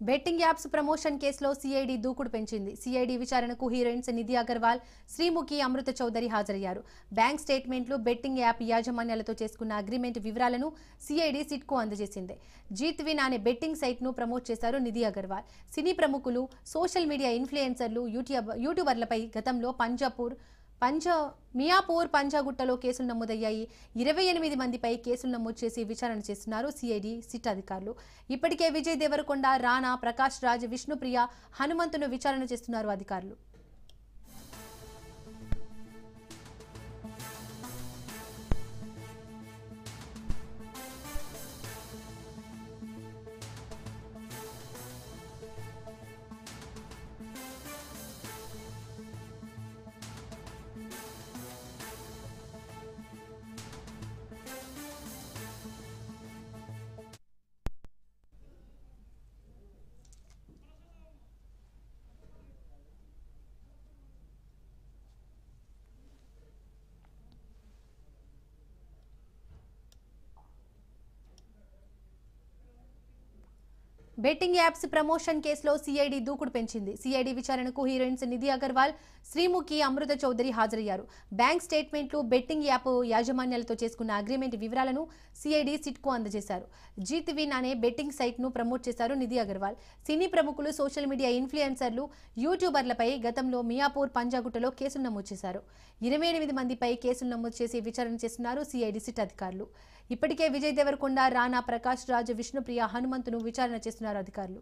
Betting apps promotion కేసులో CID దూకుడు పెంచింది. సిఐడి విచారణకు హీరోయిన్స్ నిధి అగర్వాల్, శ్రీముఖి, అమృత చౌదరి హాజరయ్యారు. బ్యాంక్ స్టేట్మెంట్లు, బెట్టింగ్ యాప్ యాజమాన్యాలతో చేసుకున్న అగ్రిమెంట్ వివరాలను సిఐడి సిట్కు అందజేసింది. జీత్ విన్ అనే బెట్టింగ్ సైట్ను ప్రమోట్ చేశారు నిధి అగర్వాల్. సినీ ప్రముఖులు, సోషల్ మీడియా ఇన్ఫ్లుయెన్సర్లు, యూట్యూబర్లపై గతంలో మియాపూర్, పంజాగుట్టలో కేసులు నమోదయ్యాయి. 28 మందిపై కేసులు నమోదు చేసి విచారణ చేస్తున్నారు సిఐడి సిట్ అధికారులు. ఇప్పటికే విజయ్ దేవరకొండ, రానా, ప్రకాష్ రాజ్, విష్ణుప్రియ, హనుమంతును విచారణ చేస్తున్నారు అధికారులు. బెట్టింగ్ యాప్స్ ప్రమోషన్ కేసులో సిఐడి దూకుడు పెంచింది. సిఐడి విచారణకు హీరోయిన్స్ నిధి అగర్వాల్, శ్రీముఖి, అమృత చౌదరి హాజరయ్యారు. బ్యాంక్ స్టేట్మెంట్లు, బెట్టింగ్ యాప్ యాజమాన్యాలతో చేసుకున్న అగ్రిమెంట్ వివరాలను సిఐడి సిట్కు అందజేశారు. జీత్ విన్ అనే బెట్టింగ్ సైట్ను ప్రమోట్ చేశారు నిధి అగర్వాల్. సినీ ప్రముఖులు, సోషల్ మీడియా ఇన్ఫ్లుయెన్సర్లు, యూట్యూబర్లపై గతంలో మియాపూర్, పంజాగుట్టలో కేసులు నమోదు చేశారు. 28 మందిపై కేసులు నమోదు చేసి విచారణ చేస్తున్నారు సిఐడి సిట్ అధికారులు. ఇప్పటికే విజయ్ దేవరకొండ, రానా, ప్రకాష్ రాజ్, విష్ణుప్రియ, హనుమంతును విచారణ చేస్తున్నారు అధికారులు.